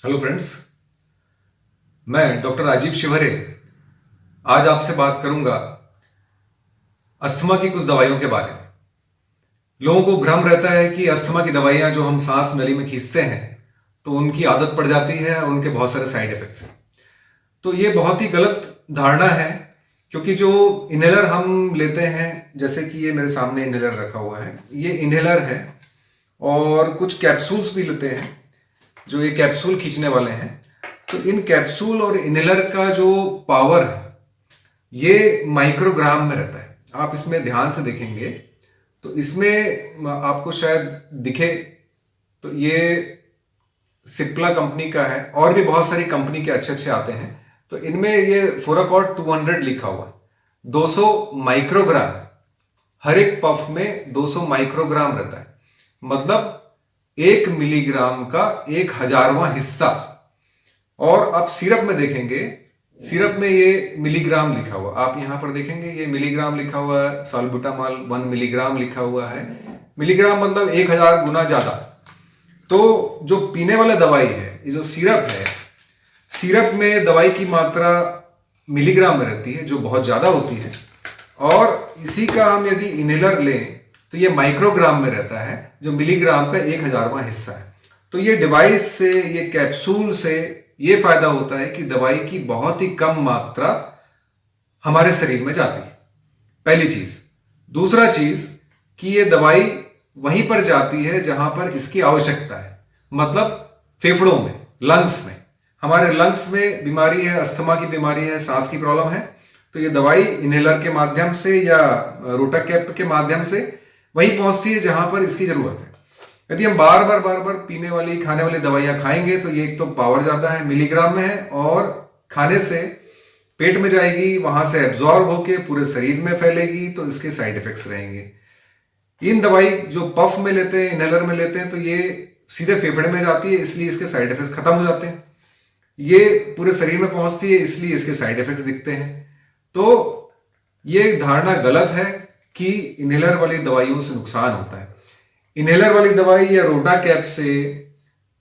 Hello friends, मैं doctor Rajiv Shivhare आज आपसे बात करूंगा अस्थमा की कुछ दवाइयों के बारे में। लोगों को भ्रम रहता है कि अस्थमा की दवाइयां जो हम सांस नली में खींचते हैं तो उनकी आदत पड़ जाती है और उनके बहुत सारे साइड इफेक्ट्स हैं। तो ये बहुत ही गलत धारणा है, क्योंकि जो इनहेलर हम लेते हैं, जैसे कि ये मेरे सामने इनहेलर रखा हुआ है, ये इनहेलर है और कुछ कैप्सूल्स भी लेते हैं जो ये कैप्सूल खींचने वाले हैं। तो इन कैप्सूल और इनहेलर का जो पावर है ये माइक्रोग्राम में रहता है। आप इसमें ध्यान से देखेंगे तो इसमें आपको शायद दिखे, तो ये सिप्ला कंपनी का है और भी बहुत सारी कंपनी के अच्छे अच्छे आते हैं। तो इनमें ये फोराकॉर्ड 200 लिखा हुआ है, 200 माइक्रोग्राम। हर एक पफ में 200 माइक्रोग्राम रहता है, मतलब 1 मिलीग्राम का 1,000वां हिस्सा। और आप सिरप में देखेंगे, सिरप में ये मिलीग्राम लिखा हुआ, आप यहां पर देखेंगे ये मिलीग्राम लिखा हुआ है। साल्बुटामॉल 1 मिलीग्राम लिखा हुआ है। मिलीग्राम मतलब 1,000 गुना ज्यादा। तो जो पीने वाला दवाई है, ये जो सिरप है, सिरप में दवाई की मात्रा मिलीग्राम में रहती है, जो बहुत ज्यादा होती है। और इसी का हम यदि इनहेलर लें तो ये माइक्रोग्राम में रहता है, जो मिलीग्राम का 1,000वां हिस्सा है। तो ये डिवाइस से, ये कैप्सूल से ये फायदा होता है कि दवाई की बहुत ही कम मात्रा हमारे शरीर में जाती है, पहली चीज। दूसरा चीज कि ये दवाई वहीं पर जाती है जहां पर इसकी आवश्यकता है, मतलब फेफड़ों में, लंग्स में। हमारे लंग्स में बीमारी है, अस्थमा की बीमारी है, सांस की प्रॉब्लम है, तो ये दवाई इनहेलर के माध्यम से या रोटा कैप के माध्यम से वहीं पहुंचती है जहां पर इसकी जरूरत है। यदि हम बार बार पीने वाली, खाने वाली दवाइयां खाएंगे तो ये एक तो पावर ज्यादा है, मिलीग्राम में है, और खाने से पेट में जाएगी, वहां से एब्जॉर्ब होके पूरे शरीर में फैलेगी, तो इसके साइड इफेक्ट्स रहेंगे। इन दवाई जो पफ में लेते हैं, इनहेलर में लेते हैं, तो ये सीधे फेफड़े में जाती है, इसलिए इसके साइड इफेक्ट्स खत्म हो जाते हैं। ये पूरे शरीर में पहुंचती है, इसलिए इसके साइड इफेक्ट्स दिखते हैं। तो ये धारणा गलत है कि इनहेलर वाली दवाइयों से नुकसान होता है। इनहेलर वाली दवाई या रोटा कैप से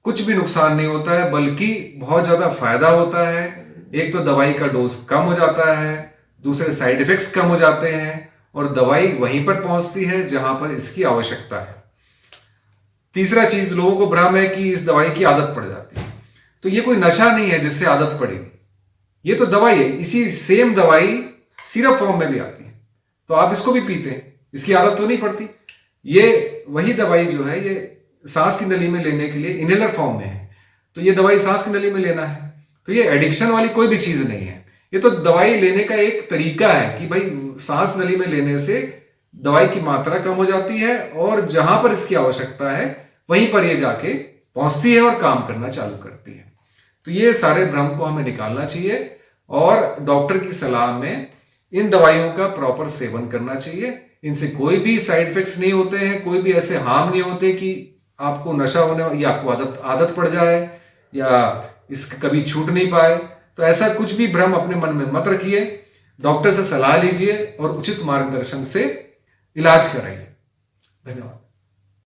कुछ भी नुकसान नहीं होता है, बल्कि बहुत ज्यादा फायदा होता है। एक तो दवाई का डोज कम हो जाता है, दूसरे साइड इफेक्ट्स कम हो जाते हैं, और दवाई वहीं पर पहुंचती है जहां पर इसकी आवश्यकता है। तीसरा चीज, लोगों को भ्रम है कि इस दवाई की आदत पड़ जाती है। तो ये कोई नशा नहीं है जिससे आदत पड़ेगी, ये तो दवाई है। इसी सेम दवाई सिरप फॉर्म में भी आती है, तो आप इसको भी पीते हैं, इसकी आदत तो नहीं पड़ती। ये वही दवाई जो है, ये सांस की नली में लेने के लिए इनहेलर फॉर्म में है, तो ये दवाई सांस की नली में लेना है। तो ये एडिक्शन वाली कोई भी चीज नहीं है, ये तो दवाई लेने का एक तरीका है कि भाई सांस नली में लेने से दवाई की मात्रा कम हो जाती है, और जहां पर इसकी आवश्यकता है वहीं पर ये जाके पहुंचती है और काम करना चालू करती है। तो ये सारे भ्रम को हमें निकालना चाहिए, और डॉक्टर की सलाह में इन दवाइयों का प्रॉपर सेवन करना चाहिए। इनसे कोई भी साइड इफेक्ट्स नहीं होते हैं, कोई भी ऐसे हार्म नहीं होते कि आपको नशा होने या आपको आदत पड़ जाए या इसका कभी छूट नहीं पाए। तो ऐसा कुछ भी भ्रम अपने मन में मत रखिए, डॉक्टर से सलाह लीजिए और उचित मार्गदर्शन से इलाज कराइए। धन्यवाद।